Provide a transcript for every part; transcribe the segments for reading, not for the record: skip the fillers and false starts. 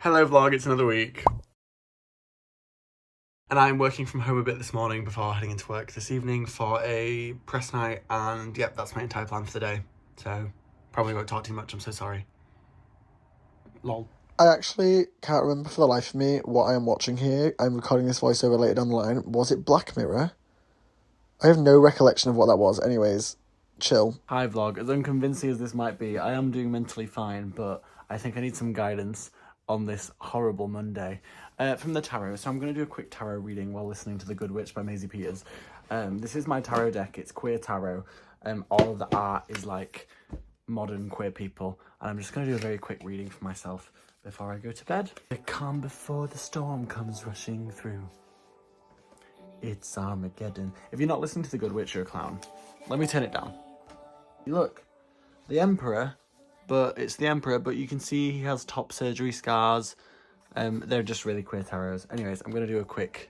Hello vlog, it's another week. And I'm working from home a bit this morning before heading into work this evening for a press night, and yep, that's my entire plan for the day. So, probably won't talk too much, I'm so sorry. Lol. I actually can't remember for the life of me what I am watching here. I'm recording this voiceover later down the line. Was it Black Mirror? I have no recollection of what that was. Anyways, chill. Hi vlog, as unconvincing as this might be, I am doing mentally fine, but I think I need some guidance on this horrible Monday from the tarot. So I'm going to do a quick tarot reading while listening to The Good Witch by Maisie Peters. This is my tarot deck, it's queer tarot. All of the art is like modern queer people, and I'm just going to do a very quick reading for myself before I go to bed. The calm before the storm comes rushing through. It's Armageddon. If you're not listening to The Good Witch, you're a clown. Let me turn it down. Look, the Emperor, but you can see he has top surgery scars. They're just really queer tarots. Anyways, I'm going to do a quick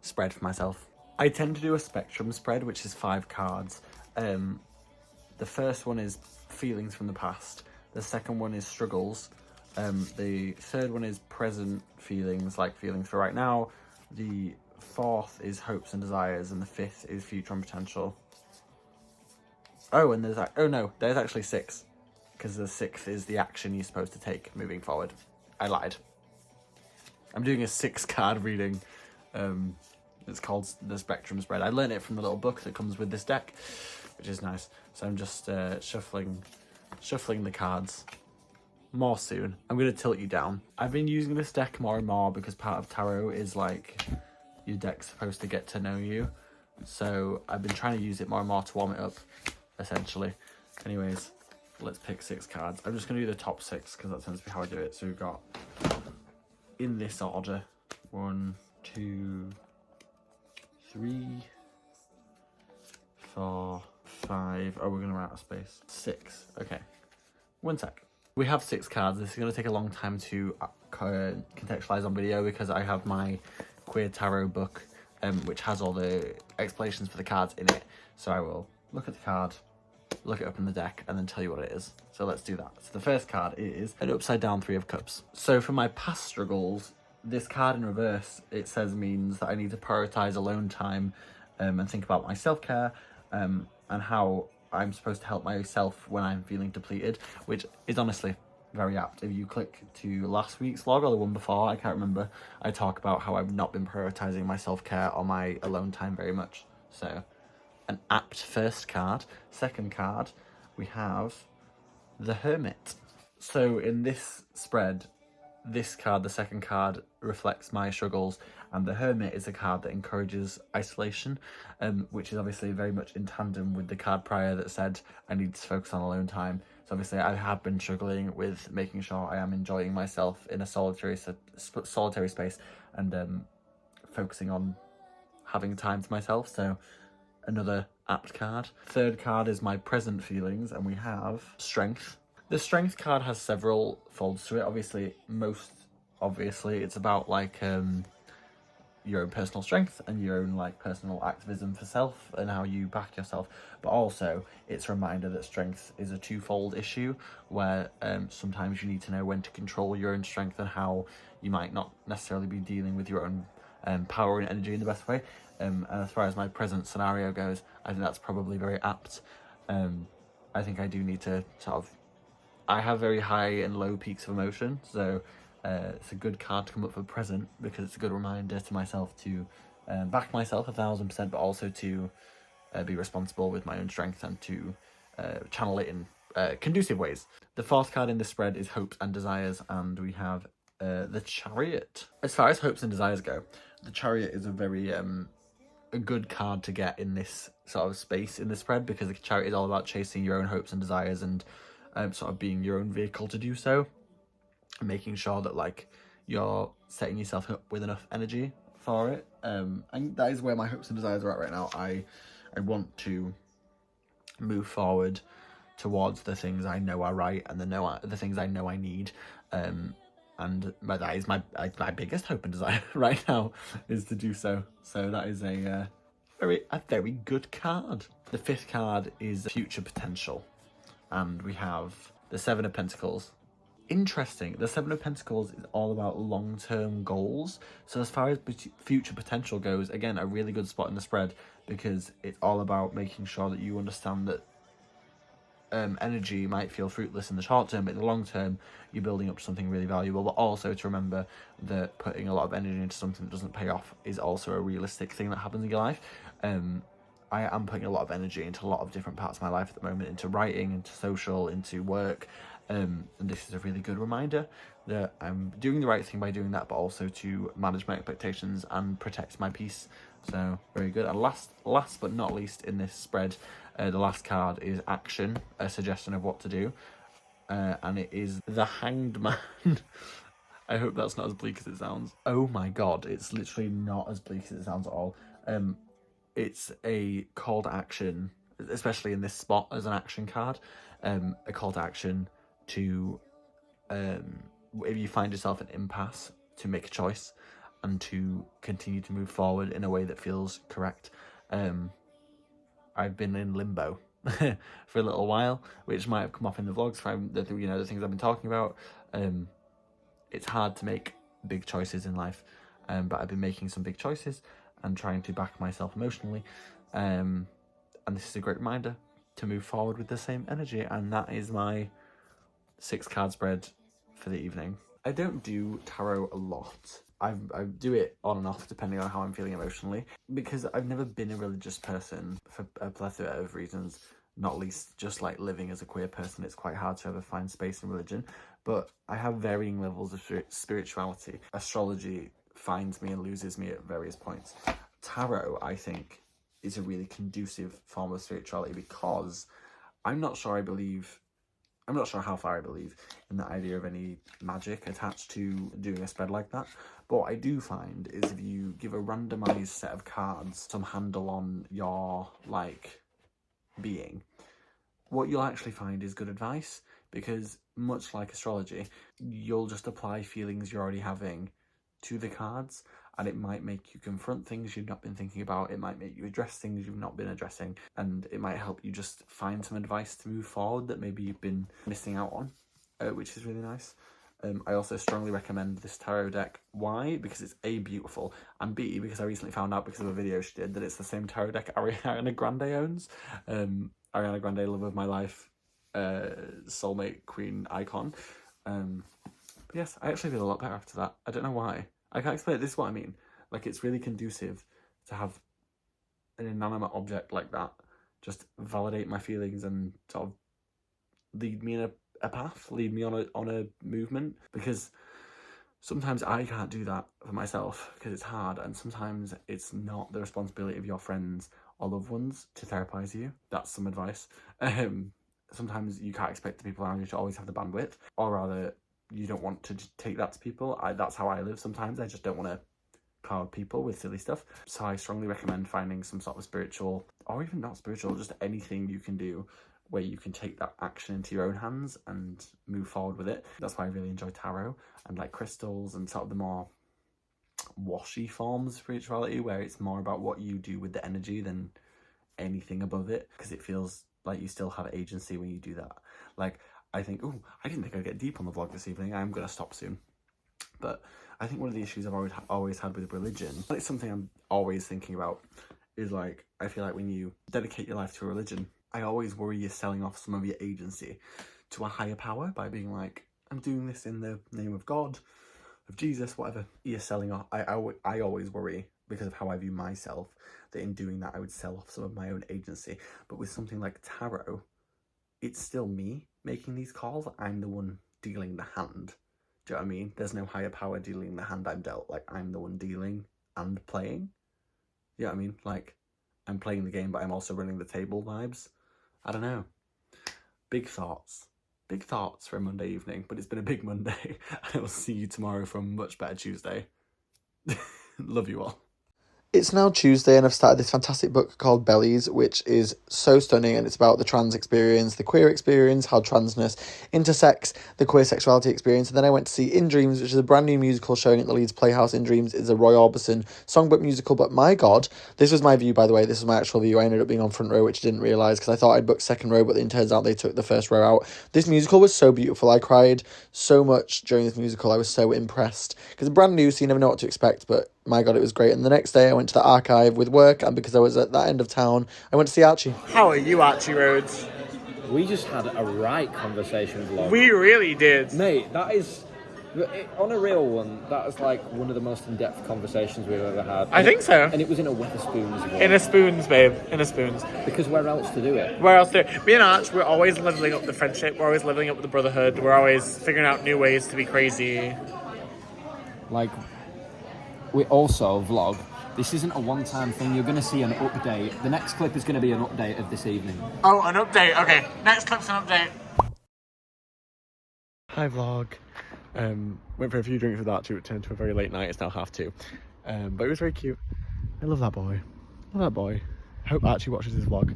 spread for myself. I tend to do a spectrum spread, which is 5 cards. The first one is feelings from the past. The second one is struggles. The third one is present feelings, like feelings for right now. The fourth is hopes and desires, and the fifth is future and potential. Oh, and there's actually 6, because the 6th is the action you're supposed to take moving forward. I lied. I'm doing a 6-card reading. It's called the Spectrum Spread. I learned it from the little book that comes with this deck, which is nice. So I'm just shuffling the cards. More soon. I'm going to tilt you down. I've been using this deck more and more because part of tarot is like your deck's supposed to get to know you. So I've been trying to use it more and more to warm it up, essentially. Anyways, let's pick 6 cards. I'm just going to do the top 6 because that tends to be how I do it. So we've got, in this order, 1, 2, 3, 4, 5. Oh, we're going to run out of space. 6. Okay. One sec. We have 6 cards. This is going to take a long time to contextualize on video because I have my queer tarot book, which has all the explanations for the cards in it. So I will look at the card, look it up in the deck, and then tell you what it is. So let's do that. So the first card is an upside down 3 of cups. So for my past struggles, this card in reverse, it says means that I need to prioritize alone time and think about my self-care and how I'm supposed to help myself when I'm feeling depleted, which is honestly very apt. If you click to last week's vlog or the one before, I can't remember, I talk about how I've not been prioritizing my self-care or my alone time very much. So an apt first card. Second card, we have the Hermit. So in this spread, this card, the second card, reflects my struggles, and the Hermit is a card that encourages isolation, which is obviously very much in tandem with the card prior that said I need to focus on alone time. So obviously I have been struggling with making sure I am enjoying myself in a solitary space and focusing on having time to myself. So another apt card. Third card is my present feelings, and we have Strength. The Strength card has several folds to it. Most obviously it's about like your own personal strength and your own like personal activism for self and how you back yourself, but also it's a reminder that strength is a twofold issue where sometimes you need to know when to control your own strength and how you might not necessarily be dealing with your own power and energy in the best way. And as far as my present scenario goes, I think that's probably very apt. I think I do need to I have very high and low peaks of emotion, so it's a good card to come up for present because it's a good reminder to myself to back myself 1000%, but also to be responsible with my own strength and to channel it in conducive ways. The fourth card in this spread is Hopes and Desires, and we have the Chariot. As far as hopes and desires go, the Chariot is a very a good card to get in this sort of space in the spread because the Chariot is all about chasing your own hopes and desires and sort of being your own vehicle to do so, making sure that like you're setting yourself up with enough energy for it. And that is where my hopes and desires are at right now. I want to move forward towards the things I know are right and the things I know I need. And that is my biggest hope and desire right now, is to do so. So that is a very good card. The fifth card is Future Potential, and we have the 7 of Pentacles. interesting. The Seven of Pentacles is all about long-term goals. So as far as future potential goes, again, a really good spot in the spread, because it's all about making sure that you understand that energy might feel fruitless in the short term, but in the long term, you're building up something really valuable. But also to remember that putting a lot of energy into something that doesn't pay off is also a realistic thing that happens in your life. I am putting a lot of energy into a lot of different parts of my life at the moment, into writing, into social, into work. And this is a really good reminder that I'm doing the right thing by doing that, but also to manage my expectations and protect my peace. So very good. And last but not least in this spread, the last card is action, a suggestion of what to do. And it is the Hanged Man. I hope that's not as bleak as it sounds. Oh my god, it's literally not as bleak as it sounds at all. It's a call to action, especially in this spot as an action card. A call to action to, if you find yourself an impasse, to make a choice and to continue to move forward in a way that feels correct. I've been in limbo for a little while, which might have come up in the vlogs from the things I've been talking about. It's hard to make big choices in life, but I've been making some big choices and trying to back myself emotionally, and this is a great reminder to move forward with the same energy. And that is my 6 card spread for the evening. I don't do tarot a lot. I do it on and off depending on how I'm feeling emotionally, because I've never been a religious person for a plethora of reasons, not least just like living as a queer person. It's quite hard to ever find space in religion, but I have varying levels of spirituality. Astrology finds me and loses me at various points. Tarot, I think, is a really conducive form of spirituality, because I'm not sure how far I believe in the idea of any magic attached to doing a spread like that. But what I do find is if you give a randomized set of cards some handle on your, being, what you'll actually find is good advice, because much like astrology, you'll just apply feelings you're already having to the cards, and it might make you confront things you've not been thinking about, it might make you address things you've not been addressing, and it might help you just find some advice to move forward that maybe you've been missing out on, which is really nice. I also strongly recommend this tarot deck. Why? Because it's A, beautiful, and B, because I recently found out because of a video she did that it's the same tarot deck Ariana Grande owns. Ariana Grande, love of my life, soulmate, queen, icon. But yes, I actually feel a lot better after that. I don't know why. I can't explain it. This is what I mean. Like, it's really conducive to have an inanimate object like that just validate my feelings and sort of lead me in a path, lead me on a movement, because sometimes I can't do that for myself because it's hard, and sometimes it's not the responsibility of your friends or loved ones to therapize you. That's some advice. Sometimes you can't expect the people around you to always have the bandwidth, or rather, you don't want to take that to people. That's how I live sometimes. I just don't want to cloud people with silly stuff. So I strongly recommend finding some sort of spiritual, or even not spiritual, just anything you can do where you can take that action into your own hands and move forward with it. That's why I really enjoy tarot and like crystals and sort of the more washy forms of spirituality, where it's more about what you do with the energy than anything above it, because it feels like you still have agency when you do that. Like, I think, I didn't think I'd get deep on the vlog this evening. I'm going to stop soon. But I think one of the issues I've always had with religion, and it's something I'm always thinking about, is like, I feel like when you dedicate your life to a religion, I always worry you're selling off some of your agency to a higher power by being like, I'm doing this in the name of God, of Jesus, whatever. You're selling off. I always worry, because of how I view myself, that in doing that I would sell off some of my own agency. But with something like tarot, it's still me making these calls. I'm the one dealing the hand. Do you know what I mean? There's no higher power dealing the hand I'm dealt. Like, I'm the one dealing and playing. You know what I mean? Like, I'm playing the game, but I'm also running the table vibes. I don't know. Big thoughts. Big thoughts for a Monday evening, but it's been a big Monday. I will see you tomorrow for a much better Tuesday. Love you all. It's now Tuesday and I've started this fantastic book called Bellies, which is so stunning, and it's about the trans experience, the queer experience, how transness intersects the queer sexuality experience. And then I went to see In Dreams, which is a brand new musical showing at the Leeds Playhouse. In Dreams is a Roy Orbison songbook musical, but my God, this was my view, by the way, this was my actual view. I ended up being on front row, which I didn't realise because I thought I'd booked second row, but then it turns out they took the first row out. This musical was so beautiful. I cried so much during this musical. I was so impressed because it's brand new, so you never know what to expect, but my God, it was great. And the next day I went to the Archive with work, and because I was at that end of town, I went to see Archie. How are you, Archie Rhodes? We just had a right conversation vlog. We really did. Mate, that is... On a real one, that is like one of the most in-depth conversations we've ever had. I think so. And it was in a Wetherspoons as well. In a spoons, babe. In a spoons. Because where else to do it? Where else do me and Arch, we're always leveling up the friendship. We're always leveling up the brotherhood. We're always figuring out new ways to be crazy. Like, we also vlog. This isn't a one-time thing. You're going to see an update. The next clip is going to be an update of this evening. Oh, an update. Okay, next clip's an update. Hi, vlog. Went for a few drinks with Archie. It turned to a very late night. It's now 2:30. But it was very cute. I love that boy. Love that boy. Hope Archie watches this vlog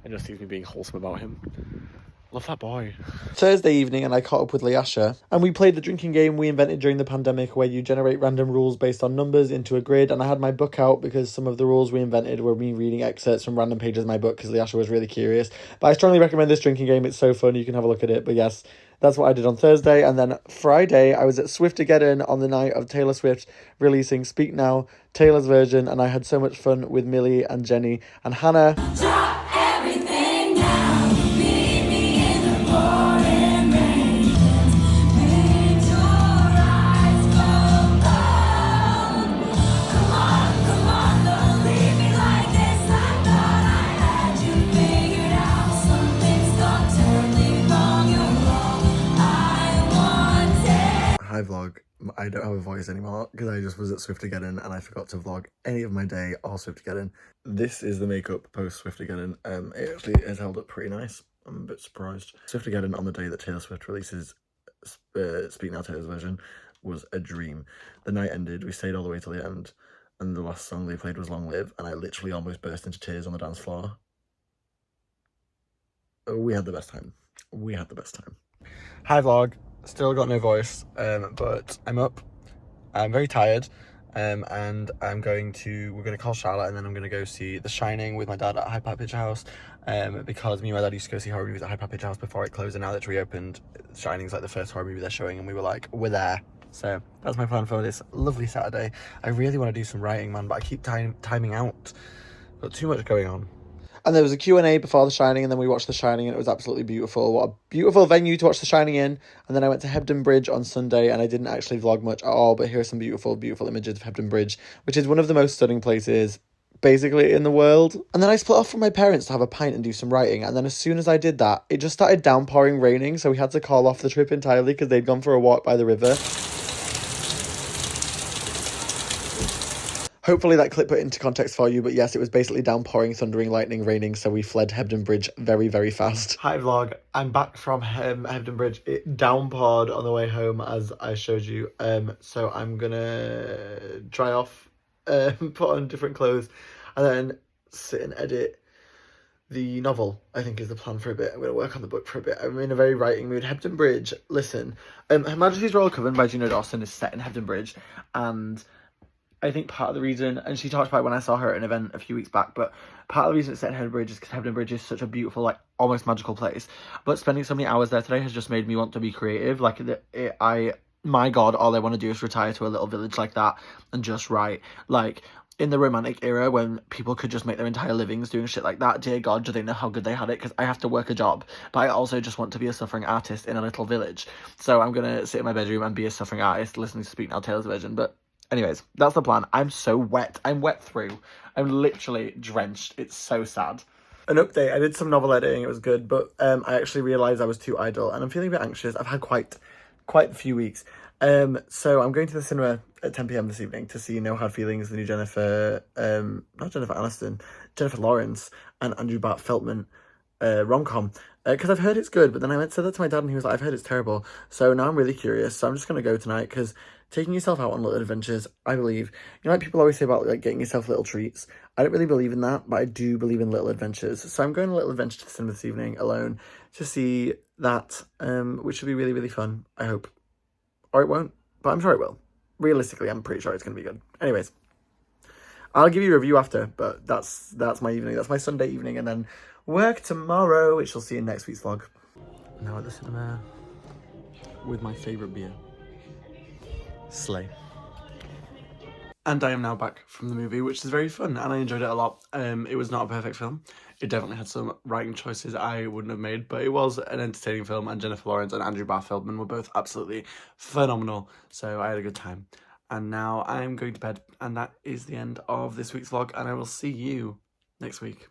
and just sees me being wholesome about him. Love that boy. Thursday evening, and I caught up with Leasha, and we played the drinking game we invented during the pandemic where you generate random rules based on numbers into a grid, and I had my book out because some of the rules we invented were me reading excerpts from random pages of my book because Leasha was really curious. But I strongly recommend this drinking game. It's so fun. You can have a look at it. But yes, that's what I did on Thursday. And then Friday, I was at Swiftogeddon on the night of Taylor Swift releasing Speak Now, Taylor's version, and I had so much fun with Millie and Jenny and Hannah. Drop everything now. Meet me in the pouring rain. Make your eyes go cold. Come on, don't leave me like this. I thought I had you figured out. Something's gone terribly wrong. You're wrong. I want it. Hi vlog. I don't have a voice anymore because I just was at Swiftogeddon and I forgot to vlog any of my day or Swiftogeddon. This is the makeup post Swiftogeddon. It actually has held up pretty nice. I'm a bit surprised. Swiftogeddon on the day that Taylor Swift releases Speak Now Taylor's version was a dream. The night ended, we stayed all the way till the end, and the last song they played was Long Live, and I literally almost burst into tears on the dance floor. We had the best time. We had the best time. Hi vlog. Still got no voice, but I'm up. I'm very tired, and we're going to call Charlotte, and then I'm going to go see The Shining with my dad at Hyde Park Picture House, because me and my dad used to go see horror movies at Hyde Park Picture House before it closed, and now that it's reopened, Shining's like the first horror movie they're showing, and we were like, we're there. So that's my plan for this lovely Saturday. I really want to do some writing, man, but I keep timing out. Got too much going on. And there was a Q&A before The Shining, and then we watched The Shining, and it was absolutely beautiful. What a beautiful venue to watch The Shining in. And then I went to Hebden Bridge on Sunday, and I didn't actually vlog much at all, but here are some beautiful, beautiful images of Hebden Bridge, which is one of the most stunning places, basically, in the world. And then I split off from my parents to have a pint and do some writing, and then as soon as I did that, it just started downpouring raining, so we had to call off the trip entirely because they'd gone for a walk by the river. Hopefully that clip put into context for you, but yes, it was basically downpouring, thundering, lightning, raining, so we fled Hebden Bridge very, very fast. Hi vlog, I'm back from Hebden Bridge. It downpoured on the way home, as I showed you, so I'm gonna dry off, put on different clothes, and then sit and edit the novel, I think is the plan for a bit. I'm going to work on the book for a bit. I'm in a very writing mood. Hebden Bridge, listen, Her Majesty's Royal Coven by Juno Dawson is set in Hebden Bridge, and I think part of the reason, and she talked about it when I saw her at an event a few weeks back, but part of the reason it's set in Hebden Bridge is because Hebden Bridge is such a beautiful, like, almost magical place. But spending so many hours there today has just made me want to be creative. Like, my God, all I want to do is retire to a little village like that and just write. Like, in the Romantic era, when people could just make their entire livings doing shit like that, dear God, do they know how good they had it? Because I have to work a job, but I also just want to be a suffering artist in a little village. So I'm going to sit in my bedroom and be a suffering artist listening to Speak Now Taylor's version, but anyways, that's the plan. I'm so wet. I'm wet through. I'm literally drenched. It's so sad. An update. I did some novel editing. It was good, but I actually realised I was too idle, and I'm feeling a bit anxious. I've had quite a few weeks. So I'm going to the cinema at 10 p.m. this evening to see No Hard Feelings, the new Jennifer Lawrence and Andrew Bart Feldman rom-com. Because I've heard it's good, but then I said that to my dad and he was like, I've heard it's terrible. So now I'm really curious. So I'm just going to go tonight because taking yourself out on little adventures, I believe. You know, like people always say about like getting yourself little treats. I don't really believe in that, but I do believe in little adventures. So I'm going on a little adventure to the cinema this evening alone to see that, which should be really, really fun, I hope. Or it won't, but I'm sure it will. Realistically, I'm pretty sure it's going to be good. Anyways, I'll give you a review after, but that's my evening. That's my Sunday evening, and then work tomorrow, which you'll see in next week's vlog. Now at the cinema with my favourite beer. Slay. And I am now back from the movie, which is very fun, and I enjoyed it a lot. It was not a perfect film. It definitely had some writing choices I wouldn't have made, but it was an entertaining film, and Jennifer Lawrence and Andrew Barr Feldman were both absolutely phenomenal, so I had a good time. And now I'm going to bed, and that is the end of this week's vlog, and I will see you next week.